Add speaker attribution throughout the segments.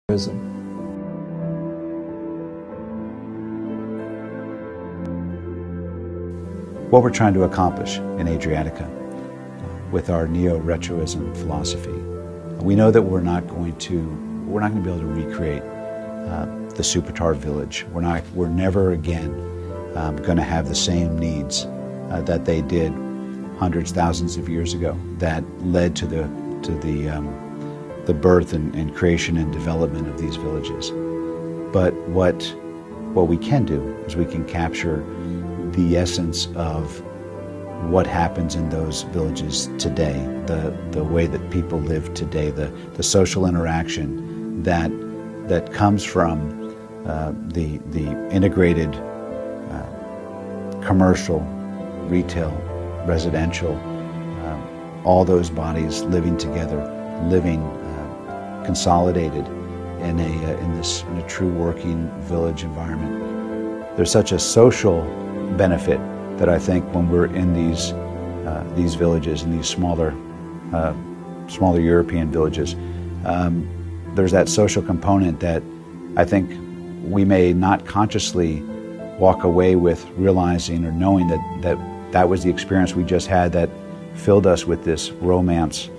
Speaker 1: NeoRetroism.
Speaker 2: What we're trying to accomplish in Adriatica with our NeoRetroism philosophy, we know that we're not going to be able to recreate the Supertar village. We're never again going to have the same needs that they did hundreds, thousands of years ago that led to the birth and creation and development of these villages. But what we can do is we can capture the essence of what happens in those villages today, the way that people live today, the social interaction that comes from the integrated commercial, retail, residential, all those bodies living together, living consolidated in a true working village environment. There's such a social benefit that I think when we're in these villages, in these smaller European villages, there's that social component that I think we may not consciously walk away with realizing or knowing that was the experience we just had that filled us with this romance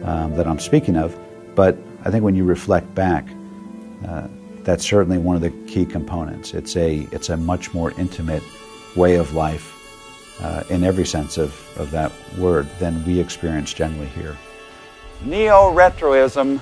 Speaker 2: that I'm speaking of. But I think when you reflect back, that's certainly one of the key components. It's a much more intimate way of life in every sense of that word than we experience generally here.
Speaker 3: NeoRetroism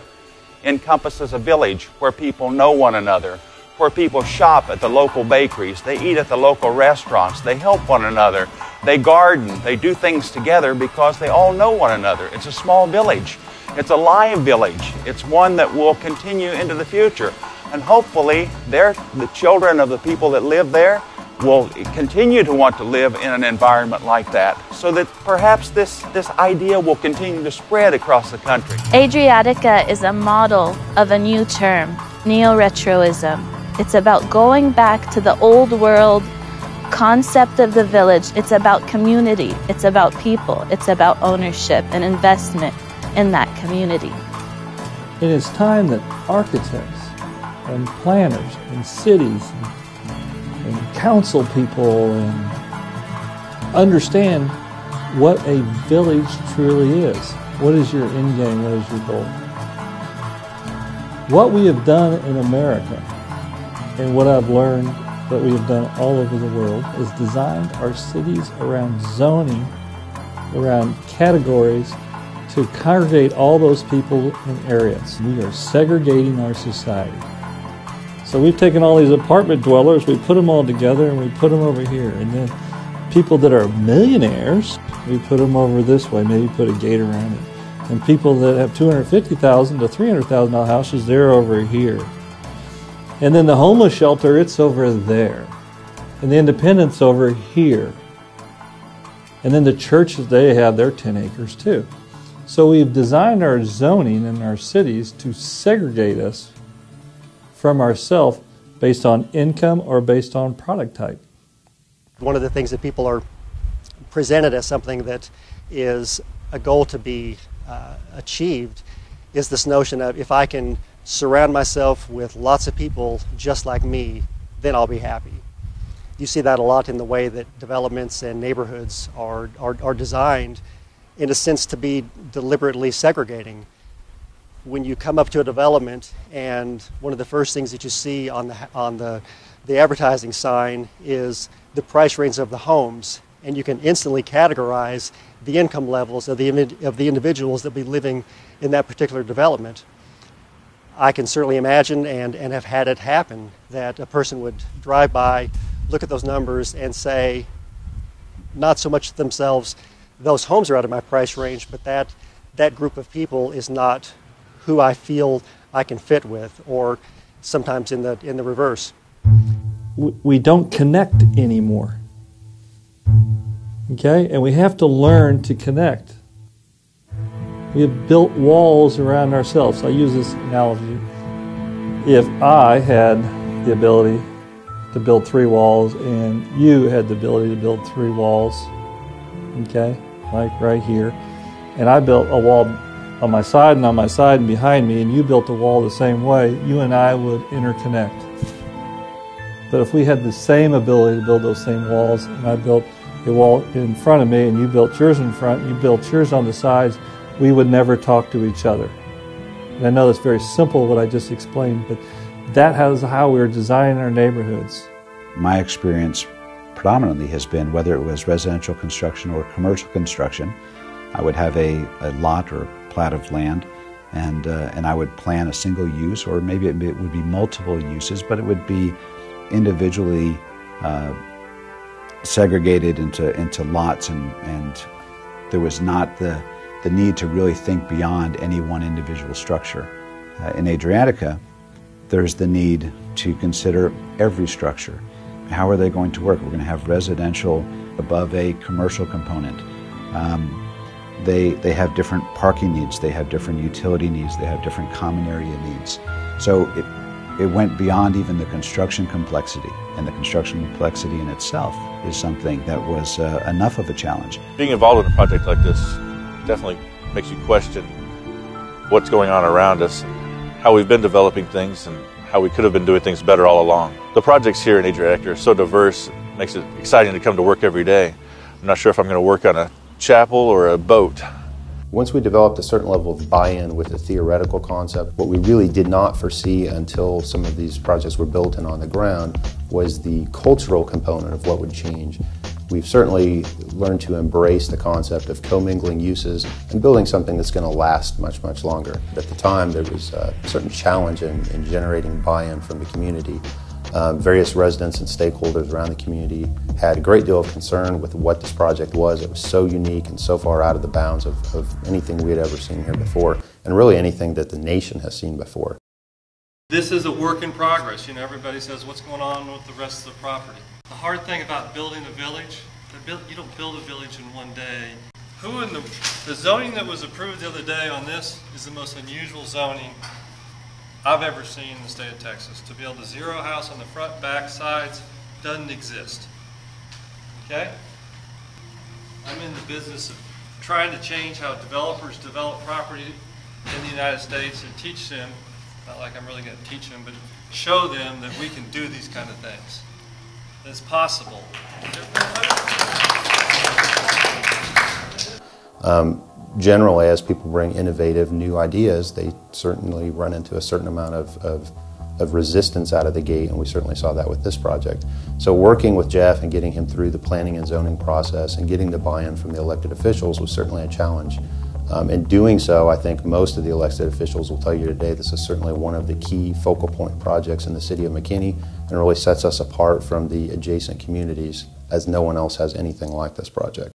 Speaker 3: encompasses a village where people know one another, where people shop at the local bakeries, they eat at the local restaurants, they help one another, they garden, they do things together because they all know one another. It's a small village. It's a live village. It's one that will continue into the future. And hopefully the children of the people that live there will continue to want to live in an environment like that, so that perhaps this idea will continue to spread across the country.
Speaker 4: Adriatica is a model of a new term, NeoRetroism. It's about going back to the old world concept of the village. It's about community. It's about people. It's about ownership and investment in that community.
Speaker 1: It is time that architects and planners and cities and council people and understand what a village truly is. What is your end game? What is your goal? What we have done in America and what I've learned that we have done all over the world is designed our cities around zoning, around categories to congregate all those people in areas. We are segregating our society. So we've taken all these apartment dwellers, we put them all together and we put them over here. And then people that are millionaires, we put them over this way, maybe put a gate around it. And people that have $250,000 to $300,000 houses, they're over here. And then the homeless shelter, it's over there. And the independent's over here. And then the churches, they have their 10 acres too. So we've designed our zoning in our cities to segregate us from ourselves based on income or based on product type.
Speaker 5: One of the things that people are presented as something that is a goal to be achieved is this notion of, if I can surround myself with lots of people just like me, then I'll be happy. You see that a lot in the way that developments and neighborhoods are designed, in a sense, to be deliberately segregating. When you come up to a development and one of the first things that you see on the advertising sign is the price range of the homes, and you can instantly categorize the income levels of the individuals that be living in that particular development. I can certainly imagine and have had it happen that a person would drive by, look at those numbers and say, not so much themselves, those homes are out of my price range, but that group of people is not who I feel I can fit with, or sometimes in the reverse.
Speaker 1: We don't connect anymore. Okay? And we have to learn to connect. We have built walls around ourselves. I use this analogy. If I had the ability to build 3 walls and you had the ability to build 3 walls, okay, like right here, and I built a wall on my side and on my side and behind me, and you built a wall the same way, you and I would interconnect. But if we had the same ability to build those same walls, and I built a wall in front of me and you built yours in front, you built yours on the sides, we would never talk to each other. And I know that's very simple what I just explained, but that is how we're designing our neighborhoods.
Speaker 2: My experience predominantly has been, whether it was residential construction or commercial construction, I would have a lot or a plat of land, and I would plan a single use, or maybe it would be multiple uses, but it would be individually segregated into lots, and there was not the need to really think beyond any one individual structure. In Adriatica, there's the need to consider every structure. How are they going to work? We're going to have residential above a commercial component. They have different parking needs, they have different utility needs, they have different common area needs. So it went beyond even the construction complexity, and the construction complexity in itself is something that was enough of a challenge.
Speaker 6: Being involved in a project like this definitely makes you question what's going on around us, how we've been developing things, and how we could have been doing things better all along. The projects here in Adriatica are so diverse, it makes it exciting to come to work every day. I'm not sure if I'm going to work on a chapel or a boat.
Speaker 7: Once we developed a certain level of buy-in with the theoretical concept, what we really did not foresee until some of these projects were built and on the ground was the cultural component of what would change. We've certainly learned to embrace the concept of commingling uses and building something that's going to last much, much longer. But at the time, there was a certain challenge in generating buy-in from the community. Various residents and stakeholders around the community had a great deal of concern with what this project was. It was so unique and so far out of the bounds of anything we had ever seen here before, and really anything that the nation has seen before.
Speaker 8: This is a work in progress. You know, everybody says, what's going on with the rest of the property? The hard thing about building a village, you don't build a village in one day. The zoning that was approved the other day on this is the most unusual zoning I've ever seen in the state of Texas. To be able to zero a house on the front, back, sides doesn't exist. Okay? I'm in the business of trying to change how developers develop property in the United States and teach them, not like I'm really going to teach them, but show them that we can do these kind of things. It's possible.
Speaker 7: Generally, as people bring innovative new ideas, they certainly run into a certain amount of resistance out of the gate, and we certainly saw that with this project. So working with Jeff and getting him through the planning and zoning process and getting the buy-in from the elected officials was certainly a challenge. In doing so, I think most of the elected officials will tell you today this is certainly one of the key focal point projects in the city of McKinney, and really sets us apart from the adjacent communities, as no one else has anything like this project.